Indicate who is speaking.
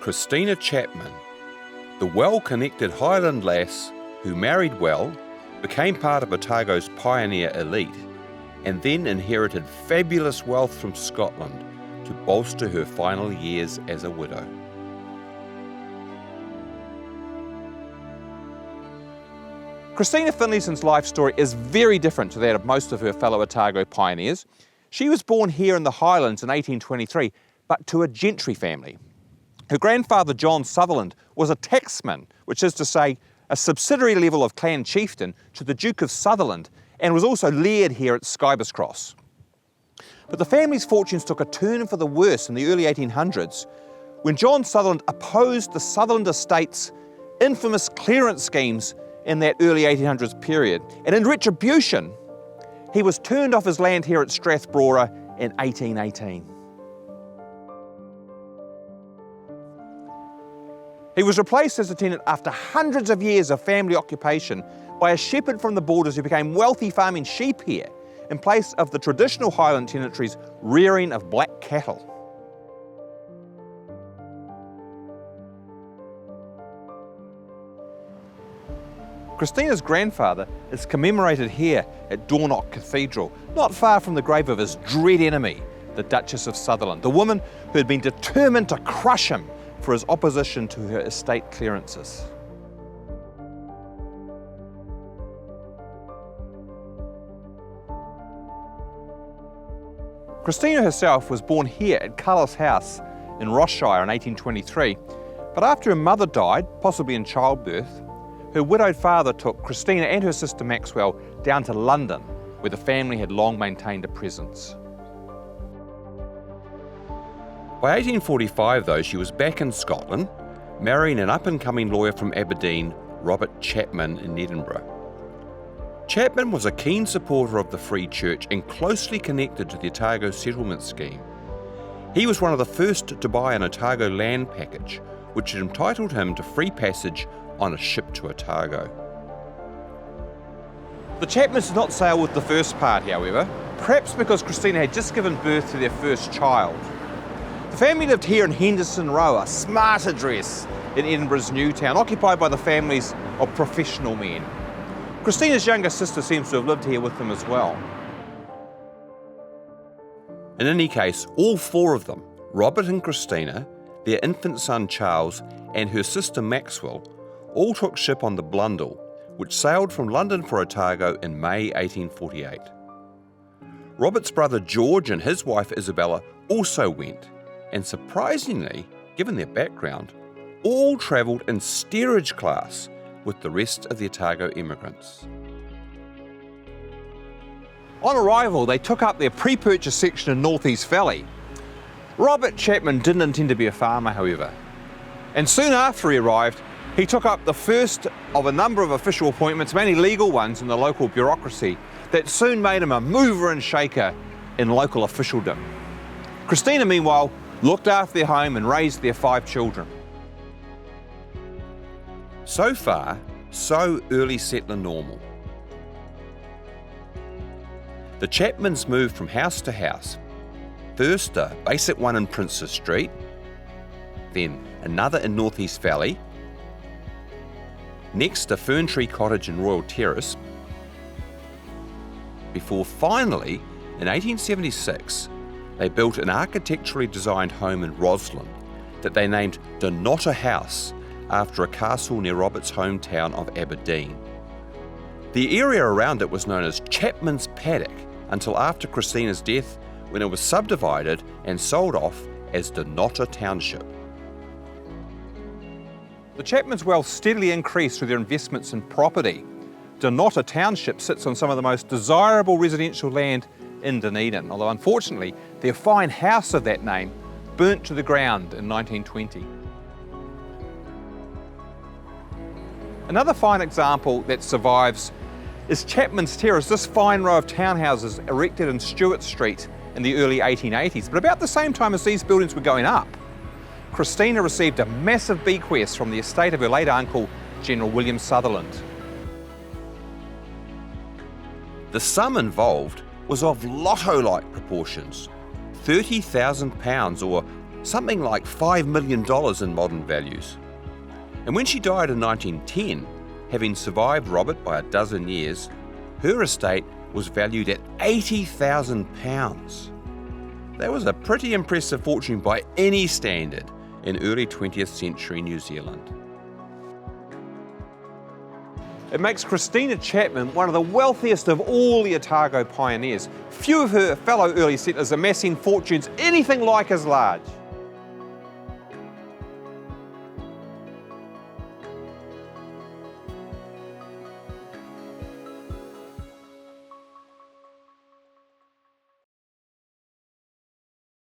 Speaker 1: Christina Chapman, the well-connected Highland lass who married well, became part of Otago's pioneer elite, and then inherited fabulous wealth from Scotland to bolster her final years as a widow.
Speaker 2: Christina Finlayson's life story is very different to that of most of her fellow Otago pioneers. She was born here in the Highlands in 1823, but to a gentry family. Her grandfather, John Sutherland, was a tacksman, which is to say, a subsidiary level of clan chieftain to the Duke of Sutherland, and was also laird here at Skybus Cross. But the family's fortunes took a turn for the worse in the early 1800s when John Sutherland opposed the Sutherland estate's infamous clearance schemes in that early 1800s period. And in retribution, he was turned off his land here at Strathbrora in 1818. He was replaced as a tenant after hundreds of years of family occupation by a shepherd from the borders who became wealthy farming sheep here in place of the traditional Highland tenantry's rearing of black cattle. Christina's grandfather is commemorated here at Dornoch Cathedral, not far from the grave of his dread enemy, the Duchess of Sutherland, the woman who had been determined to crush him for his opposition to her estate clearances. Christina herself was born here at Cullis House in Ross-shire in 1823, but after her mother died, possibly in childbirth, her widowed father took Christina and her sister Maxwell down to London, where the family had long maintained a presence.
Speaker 1: By 1845, though, she was back in Scotland, marrying an up-and-coming lawyer from Aberdeen, Robert Chapman, in Edinburgh. Chapman was a keen supporter of the Free Church and closely connected to the Otago settlement scheme. He was one of the first to buy an Otago land package, which had entitled him to free passage on a ship to Otago.
Speaker 2: The Chapmans did not sail with the first party, however, perhaps because Christina had just given birth to their first child. The family lived here in Henderson Row, a smart address in Edinburgh's new town, occupied by the families of professional men. Christina's younger sister seems to have lived here with them as well.
Speaker 1: In any case, all four of them, Robert and Christina, their infant son Charles, and her sister Maxwell, all took ship on the Blundell, which sailed from London for Otago in May 1848. Robert's brother George and his wife Isabella also went, and surprisingly, given their background, all travelled in steerage class with the rest of the Otago immigrants.
Speaker 2: On arrival, they took up their pre-purchase section in North East Valley. Robert Chapman didn't intend to be a farmer, however, and soon after he arrived, he took up the first of a number of official appointments, mainly legal ones in the local bureaucracy, that soon made him a mover and shaker in local officialdom. Christina, meanwhile, looked after their home and raised their 5 children.
Speaker 1: So far, so early settler normal. The Chapmans moved from house to house. First a basic one in Princes Street, then another in North East Valley, next a fern tree cottage in Royal Terrace, before finally, in 1876, they built an architecturally designed home in Roslyn that they named Dunnottar House, after a castle near Robert's hometown of Aberdeen. The area around it was known as Chapmans Paddock until after Christina's death, when it was subdivided and sold off as Dunnottar Township.
Speaker 2: The Chapmans' wealth steadily increased through their investments in property. Dunnottar Township sits on some of the most desirable residential land in Dunedin, although unfortunately their fine house of that name burnt to the ground in 1920. Another fine example that survives is Chapmans Terrace, this fine row of townhouses erected in Stewart Street in the early 1880s. But about the same time as these buildings were going up, Christina received a massive bequest from the estate of her late uncle, General William Sutherland.
Speaker 1: The sum involved was of lotto-like proportions, £30,000 or something like $5 million in modern values. And when she died in 1910, having survived Robert by a dozen years, her estate was valued at £80,000. That was a pretty impressive fortune by any standard in early 20th century New Zealand.
Speaker 2: It makes Christina Chapman one of the wealthiest of all the Otago pioneers. Few of her fellow early settlers amassing fortunes anything like as large.